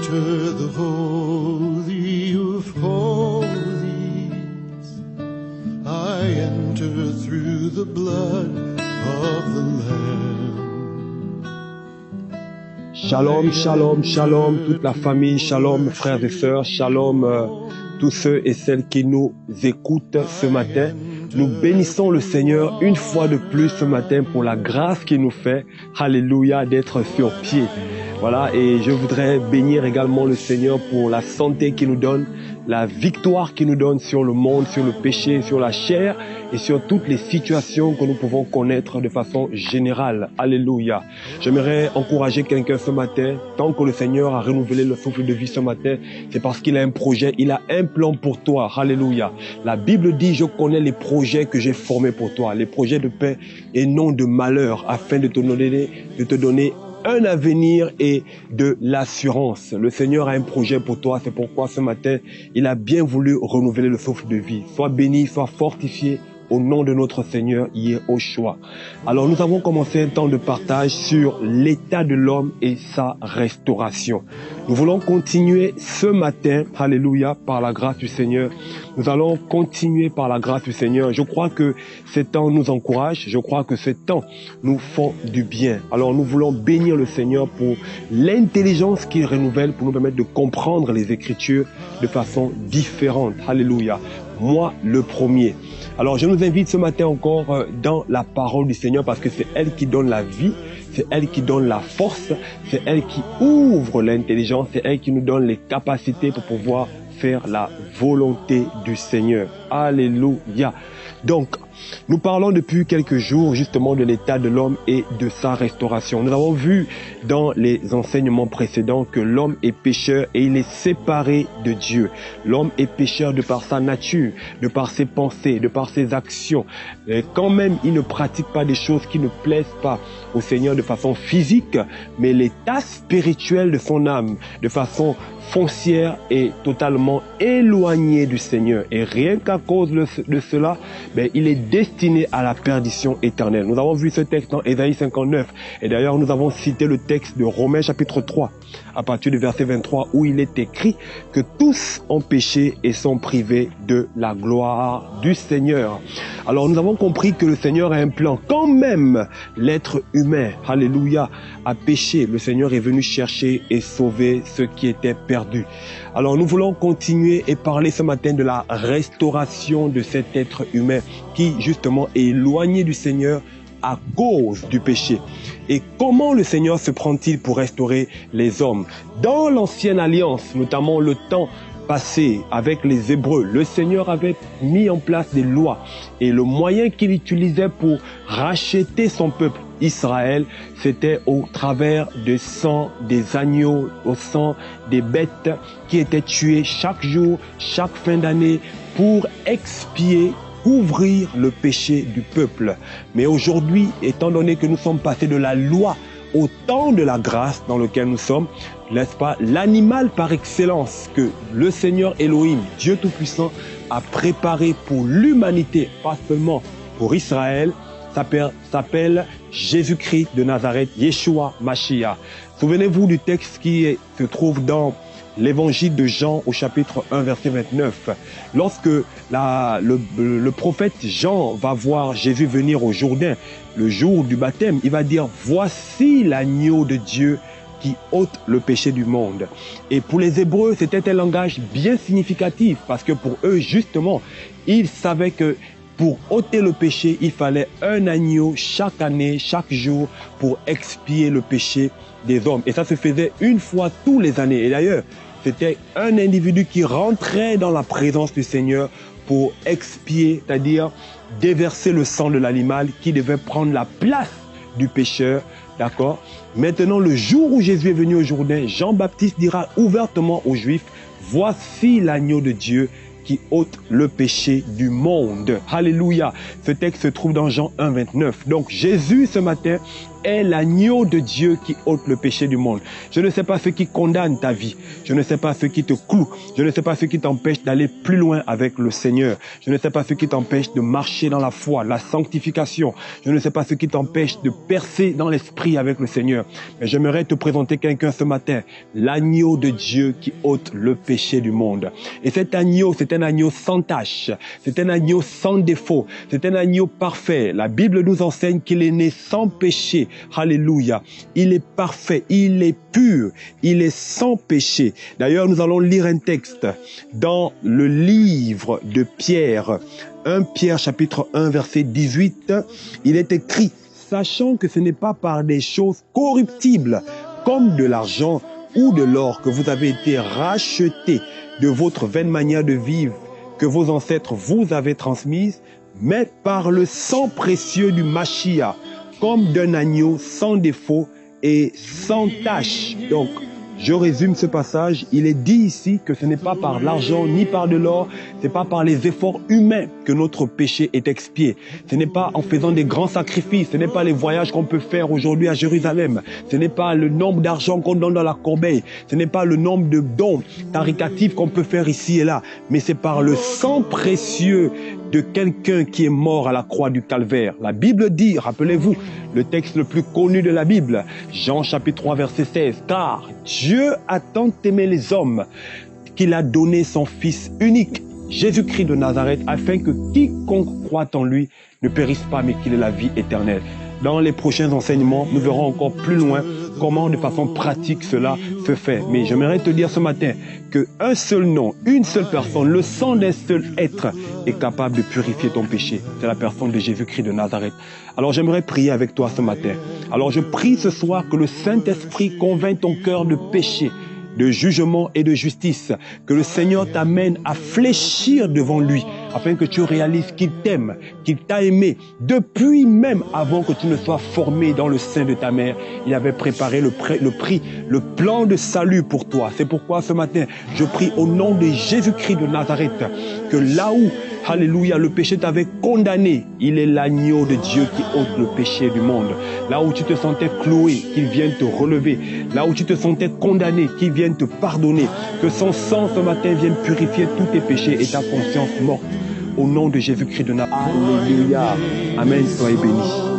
enter the Holy of Holies. I enter through the blood of the Lamb. Shalom, shalom, shalom, toute la famille, shalom, frères et sœurs, shalom, tous ceux et celles qui nous écoutent ce matin. Nous bénissons le Seigneur une fois de plus ce matin pour la grâce qu'il nous fait, alléluia, d'être sur pied. Voilà, et je voudrais bénir également le Seigneur pour la santé qu'il nous donne, la victoire qu'il nous donne sur le monde, sur le péché, sur la chair et sur toutes les situations que nous pouvons connaître de façon générale. Alléluia. J'aimerais encourager quelqu'un ce matin, tant que le Seigneur a renouvelé le souffle de vie ce matin, c'est parce qu'il a un projet, il a un plan pour toi. Alléluia. La Bible dit, je connais les projets que j'ai formés pour toi, les projets de paix et non de malheur, afin de te donner un avenir et de l'assurance. Le Seigneur a un projet pour toi, c'est pourquoi ce matin, il a bien voulu renouveler le souffle de vie. Sois béni, sois fortifié au nom de notre Seigneur Yehoshua. Alors nous avons commencé un temps de partage sur l'état de l'homme et sa restauration. Nous voulons continuer ce matin, alléluia, par la grâce du Seigneur. Nous allons continuer par la grâce du Seigneur. Je crois que ces temps nous encouragent. Je crois que ces temps nous font du bien. Alors nous voulons bénir le Seigneur pour l'intelligence qu'il renouvelle, pour nous permettre de comprendre les Écritures de façon différente. Alléluia. Moi, le premier. Alors je nous invite ce matin encore dans la parole du Seigneur parce que c'est elle qui donne la vie, c'est elle qui donne la force, c'est elle qui ouvre l'intelligence, c'est elle qui nous donne les capacités pour pouvoir faire la volonté du Seigneur. Alléluia. Donc, nous parlons depuis quelques jours justement de l'état de l'homme et de sa restauration. Nous avons vu dans les enseignements précédents que l'homme est pécheur et il est séparé de Dieu. L'homme est pécheur de par sa nature, de par ses pensées, de par ses actions. Et quand même, il ne pratique pas des choses qui ne plaisent pas au Seigneur de façon physique, mais l'état spirituel de son âme, de façon foncière, est totalement éloigné du Seigneur. Et rien qu'à cause de cela, il est destiné à la perdition éternelle. Nous avons vu ce texte dans Ésaïe 59. Et d'ailleurs, nous avons cité le texte de Romains chapitre 3, à partir du verset 23, où il est écrit que tous ont péché et sont privés de la gloire du Seigneur. Alors, nous avons compris que le Seigneur a un plan. Quand même, l'être humain, alléluia, a péché. Le Seigneur est venu chercher et sauver ceux qui étaient perdus. Alors, nous voulons continuer et parler ce matin de la restauration de cet être humain qui, justement, est éloigné du Seigneur à cause du péché. Et comment le Seigneur se prend-il pour restaurer les hommes? Dans l'ancienne alliance, notamment le temps passé avec les Hébreux, le Seigneur avait mis en place des lois et le moyen qu'il utilisait pour racheter son peuple Israël, c'était au travers du sang des agneaux, au sang des bêtes qui étaient tuées chaque jour, chaque fin d'année pour expier, couvrir le péché du peuple. Mais aujourd'hui, étant donné que nous sommes passés de la loi au temps de la grâce dans lequel nous sommes, n'est-ce pas, l'animal par excellence que le Seigneur Elohim, Dieu Tout-Puissant, a préparé pour l'humanité, pas seulement pour Israël, s'appelle Jésus-Christ de Nazareth, Yeshua Mashiach. Souvenez-vous du texte qui se trouve dans l'évangile de Jean au chapitre 1 verset 29. Lorsque le prophète Jean va voir Jésus venir au Jourdain, le jour du baptême, il va dire « Voici l'agneau de Dieu qui ôte le péché du monde ». Et pour les Hébreux, c'était un langage bien significatif parce que pour eux, justement, ils savaient que pour ôter le péché, il fallait un agneau chaque année, chaque jour, pour expier le péché des hommes. Et ça se faisait une fois tous les années. Et d'ailleurs, c'était un individu qui rentrait dans la présence du Seigneur pour expier, c'est-à-dire déverser le sang de l'animal qui devait prendre la place du pécheur. D'accord? Maintenant, le jour où Jésus est venu au Jourdain, Jean-Baptiste dira ouvertement aux Juifs, « Voici l'agneau de Dieu qui ôte le péché du monde. » Alléluia. Ce texte se trouve dans Jean 1, 29. Donc Jésus, ce matin, est l'agneau de Dieu qui ôte le péché du monde. Je ne sais pas ce qui condamne ta vie. Je ne sais pas ce qui te cloue. Je ne sais pas ce qui t'empêche d'aller plus loin avec le Seigneur. Je ne sais pas ce qui t'empêche de marcher dans la foi, la sanctification. Je ne sais pas ce qui t'empêche de percer dans l'esprit avec le Seigneur. Mais j'aimerais te présenter quelqu'un ce matin. L'agneau de Dieu qui ôte le péché du monde. Et cet agneau, c'est un agneau sans tache. C'est un agneau sans défaut. C'est un agneau parfait. La Bible nous enseigne qu'il est né sans péché. Alléluia. Il est parfait. Il est pur. Il est sans péché. D'ailleurs, nous allons lire un texte dans le livre de Pierre. 1 Pierre chapitre 1 verset 18. Il est écrit, sachant que ce n'est pas par des choses corruptibles comme de l'argent ou de l'or que vous avez été rachetés de votre vaine manière de vivre que vos ancêtres vous avaient transmise, mais par le sang précieux du Mashiach, comme d'un agneau sans défaut et sans tache. Donc, je résume ce passage. Il est dit ici que ce n'est pas par l'argent ni par de l'or, ce n'est pas par les efforts humains que notre péché est expié. Ce n'est pas en faisant des grands sacrifices, ce n'est pas les voyages qu'on peut faire aujourd'hui à Jérusalem, ce n'est pas le nombre d'argent qu'on donne dans la corbeille, ce n'est pas le nombre de dons caritatifs qu'on peut faire ici et là, mais c'est par le sang précieux de quelqu'un qui est mort à la croix du calvaire. La Bible dit, rappelez-vous, le texte le plus connu de la Bible, Jean chapitre 3 verset 16, car Dieu a tant aimé les hommes qu'il a donné son Fils unique, Jésus-Christ de Nazareth, afin que quiconque croit en lui ne périsse pas, mais qu'il ait la vie éternelle. Dans les prochains enseignements, nous verrons encore plus loin comment de façon pratique cela se fait. Mais j'aimerais te dire ce matin qu'un seul nom, une seule personne, le sang d'un seul être est capable de purifier ton péché. C'est la personne de Jésus-Christ de Nazareth. Alors j'aimerais prier avec toi ce matin. Alors je prie ce soir que le Saint-Esprit convainc ton cœur de péché, de jugement et de justice, que le Seigneur t'amène à fléchir devant lui, afin que tu réalises qu'il t'aime, qu'il t'a aimé, depuis même avant que tu ne sois formé dans le sein de ta mère. Il avait préparé le prix, le plan de salut pour toi. C'est pourquoi ce matin, je prie au nom de Jésus-Christ de Nazareth, que là où, alléluia, le péché t'avait condamné, il est l'agneau de Dieu qui ôte le péché du monde. Là où tu te sentais cloué, qu'il vienne te relever. Là où tu te sentais condamné, qu'il vienne te pardonner. Que son sang ce matin vienne purifier tous tes péchés et ta conscience morte. Au nom de Jésus-Christ de Nazareth. Alléluia. Amen. Soyez bénis.